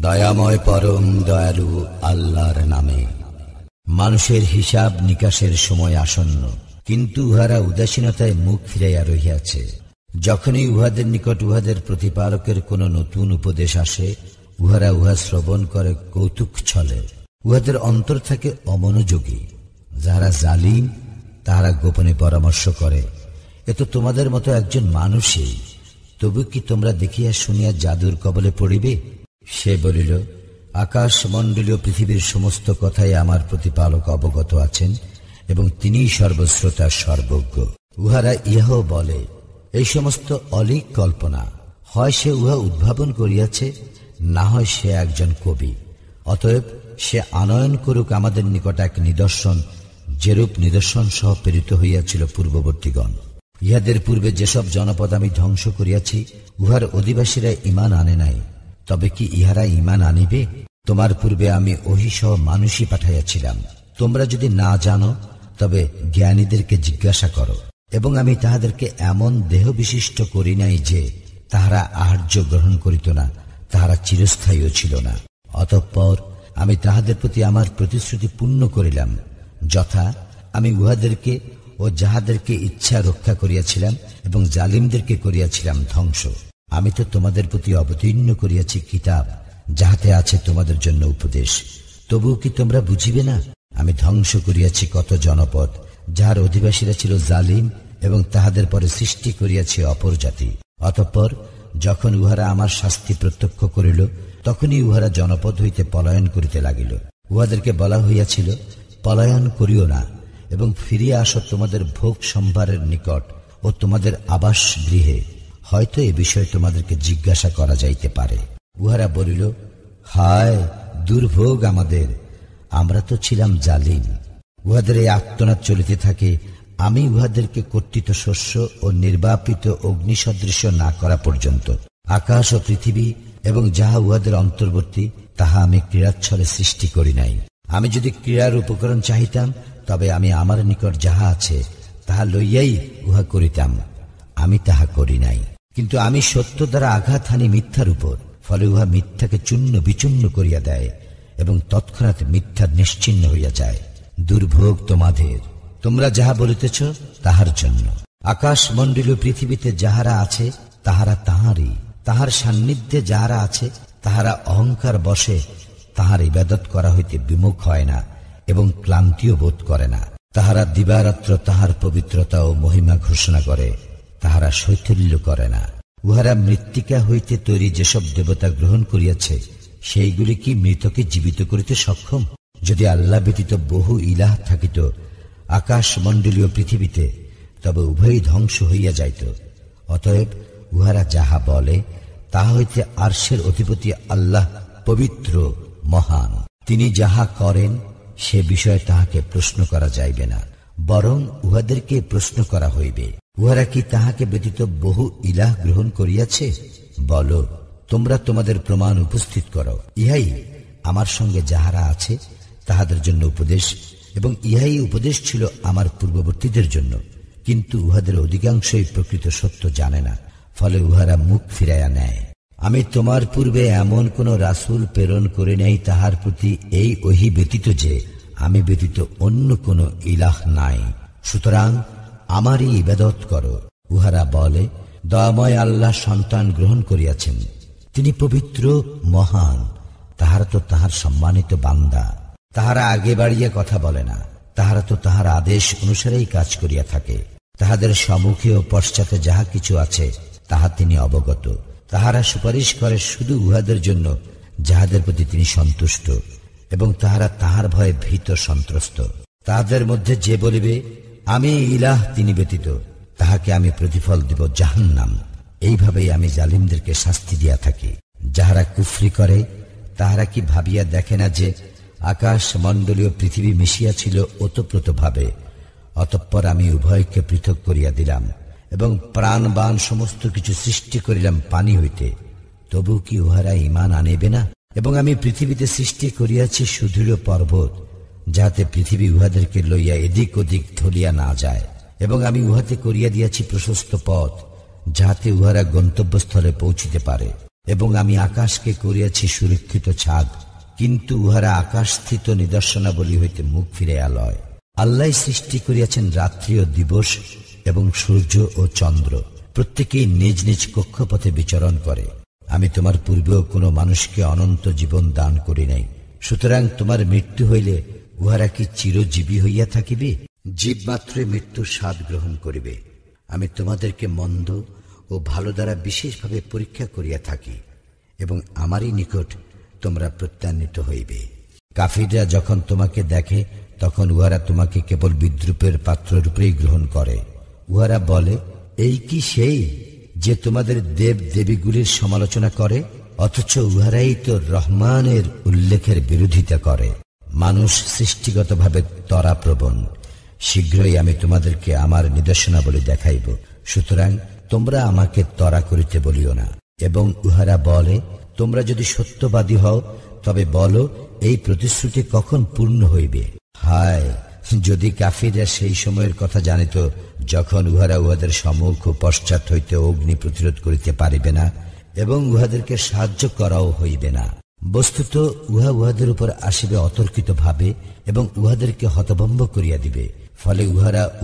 দয়াময় পরম দয়ালু আল্লাহর নামে। মানুষের হিসাব নিকাশের সময় আসন্ন, কিন্তু উহারা উদাসীনতায় মুখ ফিরাইয়া রহিয়াছে। যখনই উহাদের নিকট উহাদের প্রতিপালকের কোন নতুন উপদেশ আসে, উহারা উহা শ্রবণ করে কৌতুক ছলে। উহাদের অন্তর থাকে অমনোযোগী। যাহারা জালিম তাহারা গোপনে পরামর্শ করে, এ তো তোমাদের মতো একজন মানুষই। তবু কি তোমরা দেখিয়া শুনিয়া জাদুর কবলে পড়িবে? সে বলিল, আকাশ মণ্ডলীয় পৃথিবীর সমস্ত কথাই আমার প্রতিপালক অবগত আছেন এবং তিনিই সর্বশ্রোতা সর্বজ্ঞ। উহারা ইহাও বলে, এই সমস্ত অলীক কল্পনা, হয় সে উহা উদ্ভাবন করিয়াছে, না হয় সে একজন কবি। অতএব সে আনয়ন করুক আমাদের নিকট এক নিদর্শন, যেরূপ নিদর্শন সহ প্রেরিত হইয়াছিল পূর্ববর্তীগণ। ইহাদের পূর্বে যেসব জনপদ আমি ধ্বংস করিয়াছি, উহার অধিবাসীরা ঈমান আনে নাই, তবে কি ইহারা ঈমান আনিবে? তোমার পূর্বে আমি ওহী সহ মানুষই পাঠাইয়াছিলাম। তোমরা যদি না জানো, তবে জ্ঞানীদেরকে জিজ্ঞাসা করো। এবং আমি তাহাদেরকে এমন দেহ বিশিষ্ট করি নাই যে তাহারা আহার্য গ্রহণ করিত না, তাহারা চিরস্থায়ীও ছিল না। অতঃপর আমি তাহাদের প্রতি আমার প্রতিশ্রুতি পূর্ণ করিলাম, যথা আমি উহাদেরকে ও যাহাদেরকে ইচ্ছা রক্ষা করিয়াছিলাম এবং জালিমদেরকে করিয়াছিলাম ধ্বংস। আমি তো তোমাদের প্রতি অবতীর্ণ করিয়াছি কিতাব, যাহাতে আছে তোমাদের জন্য উপদেশ। তবুও কি তোমরা বুঝিবে না? আমি ধ্বংস করিয়াছি কত জনপদ, যাহার অধিবাসীরা ছিল জালিম, এবং তাহাদের পরে সৃষ্টি করিয়াছি অপর জাতি। অতঃপর যখন উহারা আমার শাস্তি প্রত্যক্ষ করিল, তখনই উহারা জনপদ হইতে পলায়ন করিতে লাগিল। উহাদেরকে বলা হইয়াছিল, পলায়ন করিও না, এবং ফিরিয়া আসো তোমাদের ভোগ সম্ভারের নিকট ও তোমাদের আবাস গৃহে, হয়তো এ বিষয়ে তোমাদেরকে জিজ্ঞাসা করা যাইতে পারে। উহারা বলিল, হায় দুর্ভোগ আমাদের, আমরা তো ছিলাম জালিম। উহাদের এই আর্তনাদ চলিতে থাকে, আমি উহাদেরকে কর্তৃত শস্য ও নির্বাপিত অগ্নিসদৃশ্য না করা পর্যন্ত। আকাশ ও পৃথিবী এবং যাহা উহাদের অন্তর্বর্তী, তাহা আমি ক্রীড়াচ্ছলে সৃষ্টি করি নাই। আমি যদি ক্রীড়ার উপকরণ চাহিতাম, তবে আমি আমার নিকট যাহা আছে তাহা লইয়াই উহা করিতাম। আমি তাহা করি নাই। কিন্তু আমি সত্য দ্বারা আঘাত হানি মিথ্যার উপর, ফলে উহা মিথ্যাকে চূর্ণ বিচূর্ণ করিয়া দেয় এবং তৎক্ষণাৎ মিথ্যা নিশ্চিহ্ন হইয়া যায়। দুর্ভোগ তোমাদের, তোমরা যাহা বলিতেছ তাহার জন্য। আকাশ মণ্ডলীয় পৃথিবীতে যাহারা আছে তাহারা তাহারই। তাহার সান্নিধ্যে যাহারা আছে তাহারা অহংকার বশে তাহার ইবাদত করা হইতে বিমুখ হয় না এবং ক্লান্তিও বোধ করে না। তাহারা দিবারাত্র তাহার পবিত্রতা ও মহিমা ঘোষণা করে, তাহারা শৈথল্য করে না। উহারা মৃত্তিকা হইতে তৈরি যেসব দেবতা গ্রহণ করিয়াছে, সেইগুলি কি মৃতকে জীবিত করিতে সক্ষম? যদি আল্লাহ ব্যতীত বহু ইলাহ থাকিত আকাশ মণ্ডলীয় পৃথিবীতে, তবে উভয়ই ধ্বংস হইয়া যাইত। অতএব উহারা যাহা বলে তাহা হইতে আরশের অধিপতি আল্লাহ পবিত্র মহান। তিনি যাহা করেন সে বিষয়ে তাহাকে প্রশ্ন করা যাইবে না, বরং উহাদেরকে প্রশ্ন করা হইবে। উহারা কি তাহাকে ব্যতীত বহু ইলাহ গ্রহণ করিয়াছে? বলো, তোমরা তোমাদের প্রমাণ উপস্থিত করো। ইহাই আমার সঙ্গে যাহারা আছে তাহাদের জন্য উপদেশ, এবং ইহাই উপদেশ ছিল আমার পূর্ববর্তীদের জন্য। কিন্তু উহাদের অধিকাংশই প্রকৃত সত্য জানে না, ফলে উহারা মুখ ফিরাইয়া নেয়। আমি তোমার পূর্বে এমন কোন রাসূল প্রেরণ করে নাই তাহার প্রতি এই ওহী ব্যতীত যে আমি ব্যতীত অন্য কোন ইলাহ নাই, সুতরাং আমারই ইবাদত করো। উহারা বলে, দয়াময় আল্লাহ সন্তান গ্রহণ করিয়াছেন, তিনি পবিত্র মহান, তাহারা তো তাহার সম্মানিত বান্দা। তাহারা আগে বাড়িয়ে কথা বলে না, তাহারা তো তাহার আদেশ অনুসারেই কাজ করিয়া থাকে। তাহাদের সম্মুখে ও পশ্চাতে যাহা কিছু আছে তাহা তিনি অবগত। তাহারা সুপারিশ করে শুধু উহাদের জন্য যাহাদের প্রতি তিনি সন্তুষ্ট, এবং তাহারা তাহার ভয়ে ভীত সন্ত্রস্ত। তাহাদের মধ্যে যে বলিবে, আমি ইলাহ তিনি ব্যতীত, তাহাকে আমি প্রতিফল দিব জাহান্নাম। এইভাবেই আমি জালিমদেরকে শাস্তি দিয়া থাকি। যাহারা কুফরি করে তাহারা কি ভাবিয়া দেখে না যে আকাশ মণ্ডলীয় পৃথিবী মিশিয়া ছিল ওতপ্রোত ভাবে? অতঃপর আমি উভয়কে পৃথক করিয়া দিলাম এবং প্রাণবান সমস্ত কিছু সৃষ্টি করিলাম পানি হইতে। তবু কি উহারা ঈমান আনিবে না? এবং আমি পৃথিবীতে সৃষ্টি করিয়াছি সুদৃঢ় পর্বত, যাহাতে পৃথিবী উহাদেরকে লইয়া এদিক ওদিক ধরিয়া না যায়, এবং আমি উহাতে করিয়া দিয়াছি প্রশস্ত পথ, যাহাতে উহারা গন্তব্যস্থলে পৌঁছিতে পারে। এবং আমি আকাশকে করিয়াছি সুরক্ষিত ছাদ, কিন্তু উহারা আকাশস্থিত নিদর্শনাবলী হইতে মুখ ফিরাইয়া লয়। আল্লাহ সৃষ্টি করিয়াছেন রাত্রি ও দিবস এবং সূর্য ও চন্দ্র, প্রত্যেকেই নিজ নিজ কক্ষপথে বিচরণ করে। আমি তোমার পূর্বেও কোনো মানুষকে অনন্ত জীবন দান করি নাই, সুতরাং তোমার মৃত্যু হইলে উহারা কি চিরজীবী হইয়া থাকিবে? জীব মাত্রই মৃত্যুর স্বাদ গ্রহণ করিবে। আমি তোমাদেরকে মন্দ ও ভালো দ্বারা বিশেষভাবে পরীক্ষা করিয়া থাকি, এবং আমারই নিকট তোমরা প্রত্যান্বিত হইবে। কাফিররা যখন তোমাকে দেখে তখন উহারা তোমাকে কেবল বিদ্রুপের পাত্ররূপেই গ্রহণ করে। উহারা বলে, এই কি সেই যে তোমাদের দেব দেবীগুলির সমালোচনা করে? অথচ উহারাই তো রহমানের উল্লেখের বিরোধিতা করে। মানুষ সৃষ্টিগতভাবে ত্বরাপ্রবণ। শীঘ্রই আমি তোমাদেরকে আমার নিদর্শনাবলী দেখাইব, সুতরাং তোমরা আমাকে ত্বরা করিতে বলিও না। এবং উহারা বলে, তোমরা যদি সত্যবাদী হও তবে বলো, এই প্রতিশ্রুতি কখন পূর্ণ হইবে? হায়, যদি কাফিররা সেই সময়ের কথা জানিত যখন উহারা উহাদের সম্মুখ ও পশ্চাৎ হইতে অগ্নি প্রতিরোধ করিতে পারিবে না এবং উহাদেরকে সাহায্য করাও হইবে না। বস্তুত উহাদের উপর আসিবে অতর্কিত ভাবে এবং উহাদেরকে হতভম্ব করিয়া দিবে, ফলে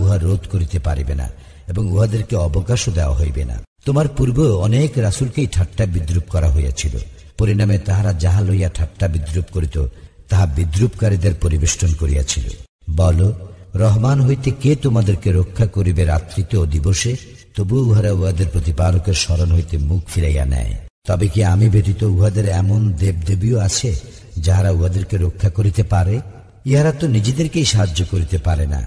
উহা রোধ করিতে পারিবে না এবং উহাদেরকে অবকাশও দেওয়া হইবে না। তোমার পূর্বে অনেক রাসূলকেই ঠাট্টা বিদ্রুপ করা হইয়াছিল। পরিণামে তাহারা যাহা লইয়া ঠাট্টা বিদ্রুপ করিত তাহা বিদ্রুপকারীদের পরিবেষ্টন করিয়াছিল। বল, রহমান হইতে কে তোমাদেরকে রক্ষা করিবে রাত্রিতে ও দিবসে? তবু উহারা উহাদের প্রতিপালকের স্মরণ হইতে মুখ ফিরাইয়া নেয়। তবে কি আমি ব্যতীত উহাদের এমন দেবদেবীও আছে যাহারা উহাদেরকে রক্ষা করিতে পারে? ইহারা তো নিজেদেরকেই সাহায্য করিতে পারে না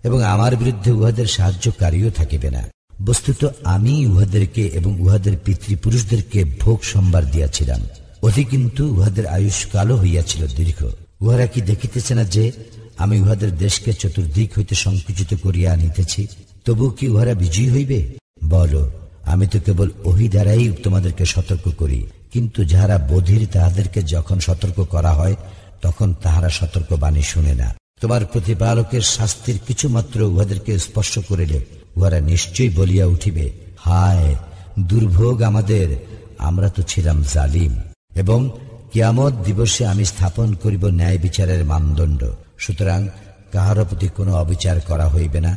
এবং আমার বিরুদ্ধে উহাদের সাহায্যকারীও থাকিবে না। বস্তুত আমি উহাদেরকে এবং উহাদের পিতৃপুরুষদেরকে ভোগ সম্ভার দিয়াছিলাম, অতি কিন্তু উহাদের আয়ুষ্কালও হইয়াছিল দীর্ঘ। উহারা কি দেখিতেছে না যে আমি উহাদের দেশকে চতুর্দিক হইতে সংকুচিত করিয়া আনিতেছি? তবু কি উহারা বিজয়ী হইবে? বল, আমি তো কেবল ওহী দ্বারাই তোমাদেরকে সতর্ক করি, কিন্তু যাহারা বধির তাহাদেরকে যখন সতর্ক করা হয় তখন তাহারা সতর্কবাণী শুনে না। তোমার প্রতিপালকের শাস্তির কিছুমাত্র উহাদেরকে স্পর্শ করিলে উহারা নিশ্চয়ই বলিয়া উঠিবে, হায় দুর্ভোগ আমাদের, আমরা তো ছিলাম জালিম। এবং কিয়ামত দিবসে আমি স্থাপন করিব ন্যায় বিচারের মানদণ্ড, সুতরাং কাহার প্রতি কোনো অবিচার করা হইবে না,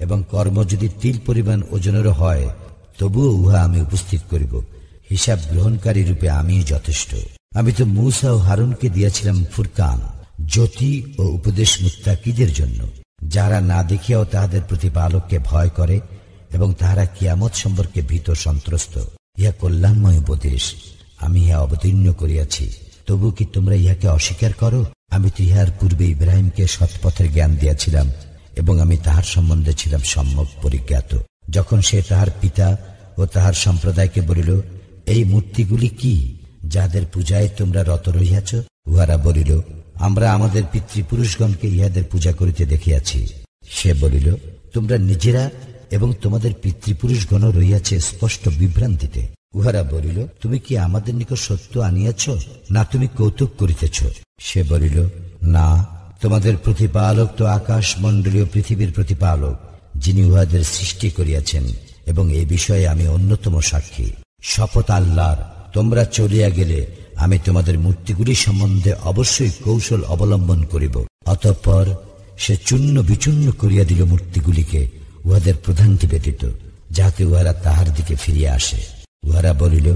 এবং কর্ম যদি তিল পরিমাণ ওজনেরও হয় তবুও উহা আমি উপস্থিত করিব। হিসাব গ্রহণকারী রূপে আমি যথেষ্ট। আমি তো মূসা ও হারুনকে দিয়াছিলাম ফুরকান, জ্যোতি ও উপদেশ মুত্তাকিদের জন্য, যারা না দেখিয়াও তাহাদের প্রতিপালককে ভয় করে এবং তাহারা কিয়ামত সম্পর্কে ভীত সন্ত্রস্ত। ইহা কল্যাণময় উপদেশ, আমি ইহা অবতীর্ণ করিয়াছি, তবু কি তোমরা ইহাকে অস্বীকার করো? আমি তো ইহার পূর্বে ইব্রাহিমকে সৎপথের জ্ঞান দিয়াছিলাম এবং আমি তাহার সম্বন্ধে ছিলাম সম্যক পরিজ্ঞাত। যখন সে তাহার পিতা ও তাহার সম্প্রদায়কে বলিল, এই মূর্তিগুলি কি যাদের পূজায় তোমরা রত রহিয়াছ? উহারা বলিল, আমরা আমাদের পিতৃপুরুষগণকে ইহাদের পূজা করিতে দেখিয়াছি। সে বলিল, তোমরা নিজেরা এবং তোমাদের পিতৃপুরুষগণ রহিয়াছে স্পষ্ট বিভ্রান্তিতে। উহারা বলিল, তুমি কি আমাদের নিকট সত্য আনিয়াছ, না তুমি কৌতুক করিতেছ? সে বলিল, না, তোমাদের প্রতিপালক তো আকাশ মণ্ডলীয় পৃথিবীর প্রতিপালক, যিনি উহাদের সৃষ্টি করিয়াছেন, এবং এ বিষয়ে আমি অন্যতম সাক্ষী। শপথ আল্লাহর, তোমরা চলিয়া গেলে আমি তোমাদের মূর্তিগুলি সম্বন্ধে অবশ্যই কৌশল অবলম্বন করিব। অতঃপর সে চূর্ণ বিচূর্ণ করিয়া দিল মূর্তিগুলিকে, উহাদের প্রধানটি ব্যতীত, যাহাতে উহারা তাহার দিকে ফিরিয়া আসে। উহারা বলিল,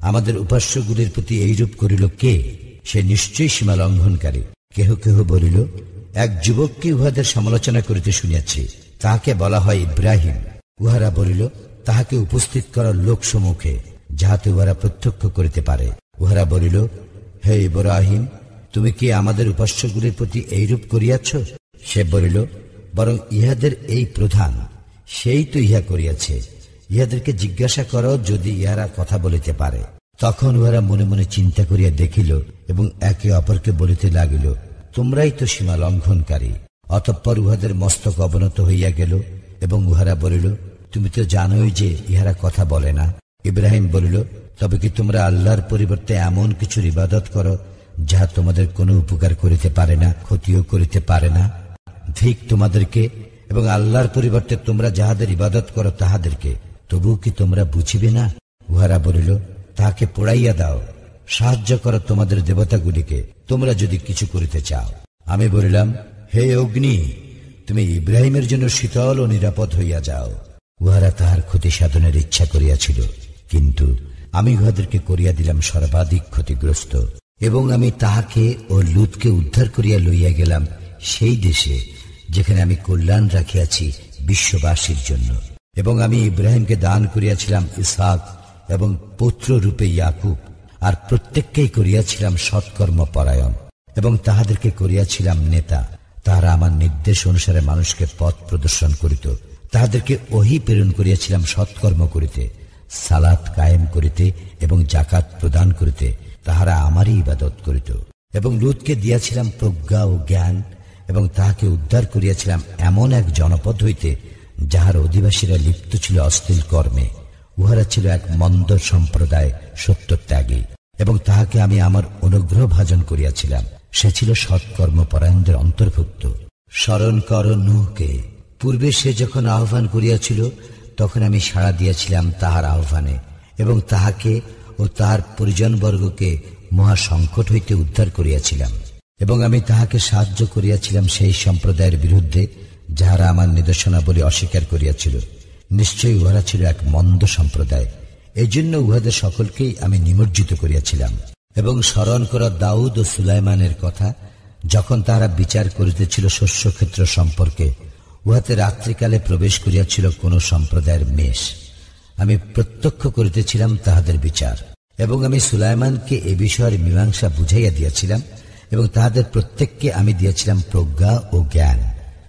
আমাদের উপাস্যগুলির প্রতি এইরূপ করিল কে? সে নিশ্চয়ই সীমা লঙ্ঘনকারী। কেহ কেহ বলিল, এক যুবককে উহাদের সমালোচনা করিতে শুনিয়াছি, তাহাকে বলা হয় ইব্রাহিম। উহারা বলিল, তাহাকে উপস্থিত করার লোক সম্মুখে, যাহাতে উহারা প্রত্যক্ষ করিতে পারে। উহারা বলিল, হে ইব্রাহিম, তুমি কি আমাদের উপাস্যগুলির প্রতি এইরূপ করিয়াছ? সে বলিল, বরং ইহাদের এই প্রধান, সেই তো ইহা করিয়াছে। ইহাদেরকে জিজ্ঞাসা করো যদি ইহারা কথা বলিতে পারে। তখন উহারা মনে মনে চিন্তা করিয়া দেখিল এবং একে অপরকে বলিতে লাগিল, তোমরাই তো সীমা লঙ্ঘনকারী। অতঃপর উহাদের মস্তক অবনত হইয়া গেল এবং উহারা বলিল, তুমি তো জানোই যে ইহারা কথা বলে না। ইব্রাহিম বলিল, তবে কি তোমরা আল্লাহর পরিবর্তে এমন কিছুর ইবাদত করো যাহা তোমাদের কোনো উপকার করিতে পারে না, ক্ষতিও করিতে পারে না? ঠিক তোমাদেরকে এবং আল্লাহর পরিবর্তে তোমরা যাহাদের ইবাদত করো তাহাদেরকে, তবু কি তোমরা বুঝিবে না? উহারা বলিল, তাহাকে পোড়াইয়া দাও, সাহায্য করো তোমাদের দেবতাগুলিকে, তোমরা যদি কিছু করিতে চাও। আমি বলিলাম, হে অগ্নি, তুমি ইব্রাহিমের জন্য শীতল ও নিরাপদ হইয়া যাও। উহারা তাহার ক্ষতি সাধনের ইচ্ছা করিয়াছিল, কিন্তু আমি উহাদেরকে করিয়া দিলাম সর্বাধিক ক্ষতিগ্রস্ত। এবং আমি তাহাকে ও লুতকে উদ্ধার করিয়া লইয়া গেলাম সেই দেশে যেখানে আমি কল্যাণ রাখিয়াছি বিশ্ববাসীর জন্য। এবং আমি ইব্রাহিমকে দান করিয়াছিলাম ইসহাক এবং পুত্র রূপে ইয়াকুব, আর প্রত্যেককেই করিয়াছিলাম সৎকর্ম পরায়ণ, এবং তাহাদেরকে করিয়াছিলাম নেতা। তাহারা আমার নির্দেশ অনুসারে মানুষকে পথ প্রদর্শন করিত। তাহাদেরকে ওহী প্রেরণ করিয়াছিলাম সৎকর্ম করিতে, সালাত কায়েম করিতে এবং জাকাত প্রদান করিতে। তাহারা আমারই ইবাদত করিত। এবং লুতকে দিয়াছিলাম প্রজ্ঞা ও জ্ঞান, এবং তাহাকে উদ্ধার করিয়াছিলাম এমন এক জনপদ হইতে যাহার অধিবাসীরা লিপ্ত ছিল অশ্লীল কর্মে। উহারা ছিল এক মন্দ সম্প্রদায়, সত্যত্যাগী, এবং তাহাকে আমি আমার অনুগ্রহ ভাজন করিয়াছিলাম। সে ছিল সৎকর্মপরায়ণদের অন্তর্ভুক্ত। স্মরণ কর নূহকে, পূর্বে সে যখন আহ্বান করিয়াছিল তখন আমি সাড়া দিয়াছিলাম তাহার আহ্বানে, এবং তাহাকে ও তাহার পরিজনবর্গকে মহাসংকট হইতে উদ্ধার করিয়াছিলাম। এবং আমি তাহাকে সাহায্য করিয়াছিলাম সেই সম্প্রদায়ের বিরুদ্ধে যাহারা আমার নিদর্শনাবলী অস্বীকার করিয়াছিল। নিশ্চয়ই উহারা ছিল এক মন্দ সম্প্রদায়, এই জন্য উহাদের সকলকেই আমি নিমজ্জিত করিয়াছিলাম। এবং স্মরণ করা দাউদ ও সুলাইমানের কথা, যখন তাহারা বিচার করিতেছিল শস্যক্ষেত্র সম্পর্কে, উহাতে রাত্রিকালে প্রবেশ করিয়াছিল কোন সম্প্রদায়ের মেষ। আমি প্রত্যক্ষ করিতেছিলাম তাহাদের বিচার। এবং আমি সুলাইমানকে এ বিষয়ের মীমাংসা বুঝাইয়া দিয়াছিলাম, এবং তাহাদের প্রত্যেককে আমি দিয়াছিলাম প্রজ্ঞা ও জ্ঞান।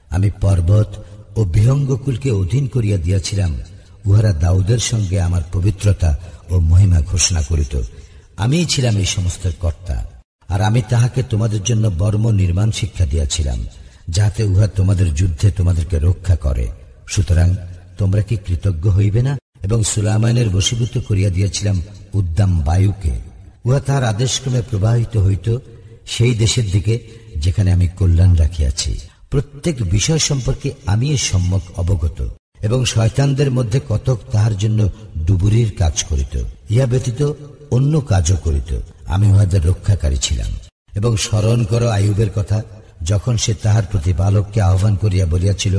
আমি পর্বত ও বিহঙ্গকুলকে অধীন করিয়া দিয়াছিলাম। উহারা দাউদের সঙ্গে আমার পবিত্রতা ও মহিমা ঘোষণা করিত। আমিই ছিলাম এই সমস্ত কর্তা। আর আমি তাহাকে তোমাদের জন্য বর্ম নির্মাণ শিক্ষা দিয়াছিলাম, যাহাতে উহা তোমাদের যুদ্ধে তোমাদেরকে রক্ষা করে। সুতরাং তোমরা কি কৃতজ্ঞ হইবে না? এবং সুলাইমানের বশীভূত করিয়া দিয়াছিলাম উদ্দাম বায়ুকে। উহা তাহার আদেশক্রমে প্রবাহিত হইত সেই দেশের দিকে যেখানে আমি কল্যাণ রাখিয়াছি। প্রত্যেক বিষয় সম্পর্কে আমি এ সম্যক অবগত। এবং শয়তানদের মধ্যে কতক তাহার জন্য ডুবুরির কাজ করিত, ইহা ব্যতীত অন্য কাজও করিত। আমি উহাদের রক্ষাকারী ছিলাম। এবং স্মরণ করো আইয়ুবের কথা, যখন সে তাহার প্রতিপালককে আহ্বান করিয়া বলিয়াছিল,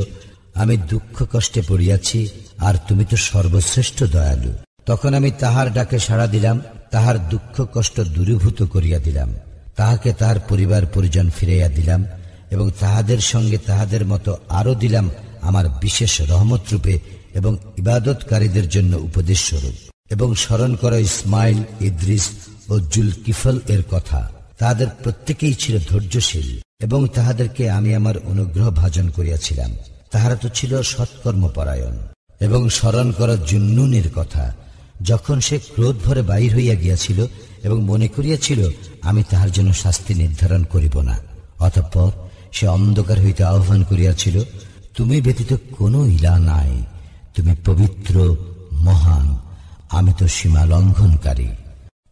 আমি দুঃখ কষ্টে পড়িয়াছি, আর তুমি তো সর্বশ্রেষ্ঠ দয়ালু। তখন আমি তাহার ডাকে সাড়া দিলাম, তাহার দুঃখ কষ্ট দূরীভূত করিয়া দিলাম। তাহাকে তাহার পরিবার পরিজন ফিরাইয়া দিলাম, এবং তাহাদের সঙ্গে তাহাদের মতো আরো দিলাম আমার বিশেষ রহমত রূপে এবং ইবাদতকারীদের জন্য উপদেশ স্বরূপ। এবং স্মরণ করো ইসমাইল, ইদ্রিস ও জুলকিফল এর কথা। তাহাদের প্রত্যেকেই ছিল ধৈর্যশীল, এবং তাহাদেরকে আমি আমার অনুগ্রহ ভাজন করিয়াছিলাম। তাহারা তো ছিল সৎকর্মপরায়ণ। এবং স্মরণ করো জুন্নুনের কথা, যখন সে ক্রোধ ভরে বাহির হইয়া গিয়াছিল এবং মনে করিয়াছিল আমি তাহার জন্য শাস্তি নির্ধারণ করিব না। অতঃপর সে অন্ধকার হইতে আহ্বান করিয়াছিল, তুমি ব্যতীত কোনো ইলা নাই, তুমি পবিত্র, মহান, আমি তো সীমা লঙ্ঘনকারী।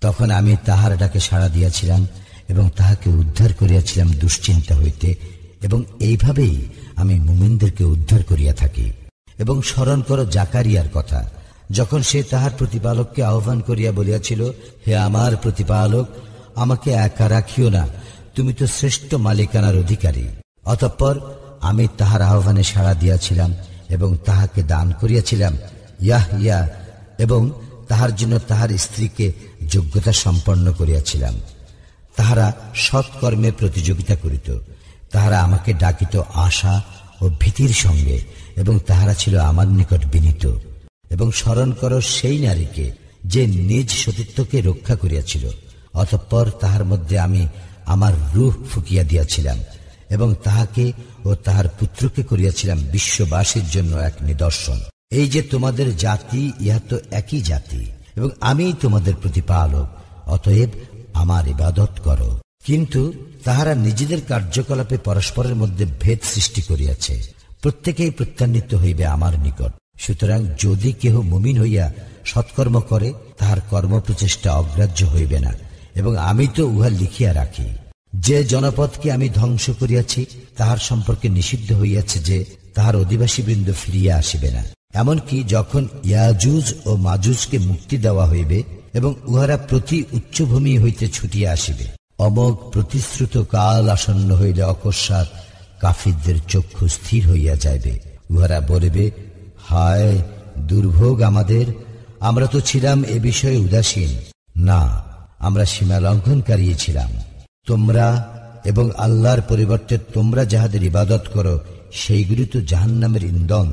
তখন আমি তাহার ডাকে সাড়া দিয়াছিলাম এবং তাহাকে উদ্ধার করিয়াছিলাম দুশ্চিন্তা হইতে, এবং এইভাবেই আমি মুমিনদেরকে উদ্ধার করিয়া থাকি। এবং স্মরণ করো জাকারিয়ার কথা, যখন সে তাহার প্রতিপালককে আহ্বান করিয়া বলিয়াছিল, হে আমার প্রতিপালক, আমাকে একা রাখিও না, তুমি তো শ্রেষ্ঠ মালিকানার অধিকারী। অতঃপর আমি তাহার আহ্বানে সাড়া দিয়াছিলাম এবং তাহাকে দান করিয়াছিলাম ইয়াহইয়া, এবং তাহার জন্য তাহার স্ত্রীকে যোগ্যতা সম্পন্ন করিয়াছিলাম। তাহারা সৎকর্মে প্রতিযোগিতা করিত। তাহারা আমাকে ডাকিত আশা ও ভীতির সঙ্গে, এবং তাহারা ছিল আমার নিকট বিনীত। এবং স্মরণ করো সেই নারীকে যে নিজ সতীত্বকে রক্ষা করিয়াছিল। অতঃপর তাহার মধ্যে আমি আমার রূহ ফুকিয়া দিয়াছিলাম, এবং তাহাকে ও তাহার পুত্রকে করিয়াছিলাম বিশ্ববাসীর জন্য এক নিদর্শন। এই যে তোমাদের জাতি, ইহা তো একই জাতি, এবং আমি তোমাদের প্রতিপালক, অতএব আমার ইবাদত করো। কিন্তু তাহারা নিজেদের কার্যকলাপে পরস্পরের মধ্যে ভেদ সৃষ্টি করিয়াছে। প্রত্যেকেই প্রত্যান্বিত হইবে আমার নিকট। সুতরাং যদি কেহ মুমিন হইয়া সৎকর্ম করে, তাহার কর্মপ্রচেষ্টা অগ্রাহ্য হইবে না, এবং আমি তো উহা লিখিয়া রাখি। যে জনপদকে আমি ধ্বংস করিয়াছি, তাহার সম্পর্কে নিষিদ্ধ হইয়াছে যে তাহার অধিবাসীবৃন্দ ফিরিয়া আসিবে না। এমনকি যখন ইয়াজুজ ও মাজুজকে মুক্তি দেওয়া হইবে, এবং উহারা প্রতি উচ্চভূমি হইতে ছুটিয়া আসিবে। অমোঘ প্রতিশ্রুত কাল আসন্ন হইলে অকস্মাৎ কাফিরদের চক্ষু স্থির হইয়া যাইবে। উহারা বলিবে, হায় দুর্ভোগ আমাদের, আমরা তো ছিলাম এ বিষয়ে উদাসীন। না, আমরা সীমা লঙ্ঘনকারী ছিলাম। তোমরা এবং আল্লাহর পরিবর্তে তোমরা যাহাদের ইবাদত করো সেইগুলি তো জাহান্নামের ইন্ধন।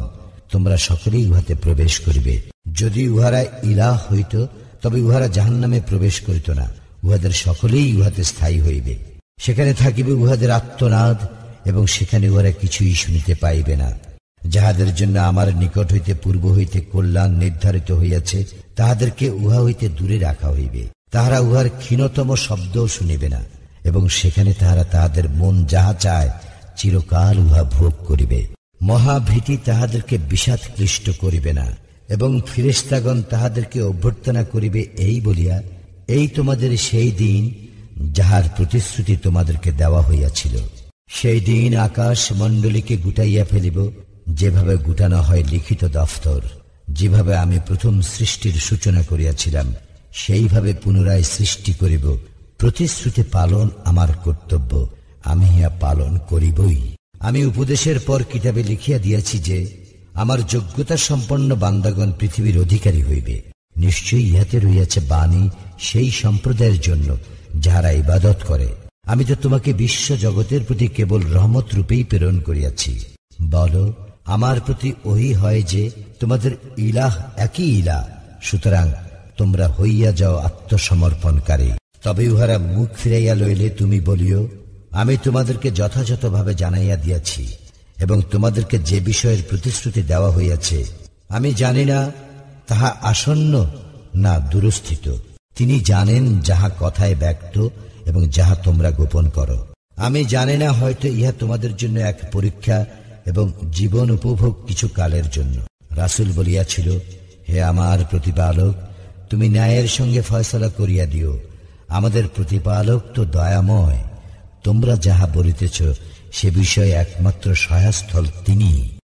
তোমরা সকলেই উহাতে প্রবেশ করিবে। যদি উহারা ইলাহ হইত তবে উহারা জাহান্নামে প্রবেশ করিত না। উহাদের সকলেই উহাতে স্থায়ী হইবে। সেখানে থাকিবে উহাদের আর্তনাদ এবং সেখানে উহারা কিছুই শুনিতে পাইবে না। যাহাদের জন্য আমার নিকট হইতে পূর্ব হইতে কল্যাণ নির্ধারিত হইয়াছে তাহাদেরকে উহা হইতে দূরে রাখা হইবে। তাহারা উহার ক্ষীণতম শব্দও শুনিবে না এবং সেখানে তাহারা তাহাদের মন যাহা চায় চিরকাল উহা ভোগ করিবে। মহাভীতি তাহাদেরকে বিষাদ ক্লিষ্ট করিবে না এবং ফিরেশতাগণ তাহাদেরকে অভ্যর্থনা করিবে এই বলিয়া, এই তোমাদের সেই দিন যাহার প্রতিশ্রুতি তোমাদেরকে দেওয়া হইয়াছিল। সেই দিন আকাশ মণ্ডলীকে গুটাইয়া ফেলিব, যেভাবে গুটানো হয় লিখিত দফতর। যেভাবে আমি প্রথম সৃষ্টির সূচনা করিয়াছিলাম সেইভাবে পুনরায় সৃষ্টি করিব। প্রতিশ্রুতি পালন আমার কর্তব্য, আমি ইহা পালন করিবই। আমি উপদেশের পর কিতাবে লিখিয়া দিয়াছি যে আমার যোগ্যতা সম্পন্ন বান্দাগণ পৃথিবীর অধিকারী হইবে। নিশ্চয়ই ইহাতে রইয়াছে বাণী সেই সম্প্রদায়ের জন্য যাহারা ইবাদত করে। আমি তো তোমাকে বিশ্ব জগতের প্রতি কেবল রহমত রূপেই প্রেরণ করিয়াছি। বলো, আমার প্রতি ওহি হয় যে তোমাদের ইলাহ একই ইলাহ, সুতরাং তোমরা হইয়া যাও আত্মসমর্পণকারী। তবে উহারা মুখ ফিরাইয়া লইলে তুমি বলিও, আমি তোমাদেরকে যথাযথভাবে জানাইয়া দিয়াছি এবং তোমাদেরকে যে বিষয়ের প্রতিশ্রুতি দেওয়া হইয়াছে আমি জানি না তাহা আসন্ন না দূরস্থিত। তিনি জানেন যাহা কথায় ব্যক্ত এবং যাহা তোমরা গোপন করো। আমি জানি না, হয়তো ইহা তোমাদের জন্য এক পরীক্ষা এবং জীবন উপভোগ কিছু কালের জন্য। রাসূল বলিয়াছিল, হে আমার প্রতিপালক, তুমি ন্যায়ের সঙ্গে ফয়সালা করিয়া দিও। আমাদের প্রতিপালক তো দয়াময়। তোমরা যাহা বলিতেছ সে বিষয়ে একমাত্র সহায়স্থল তিনি।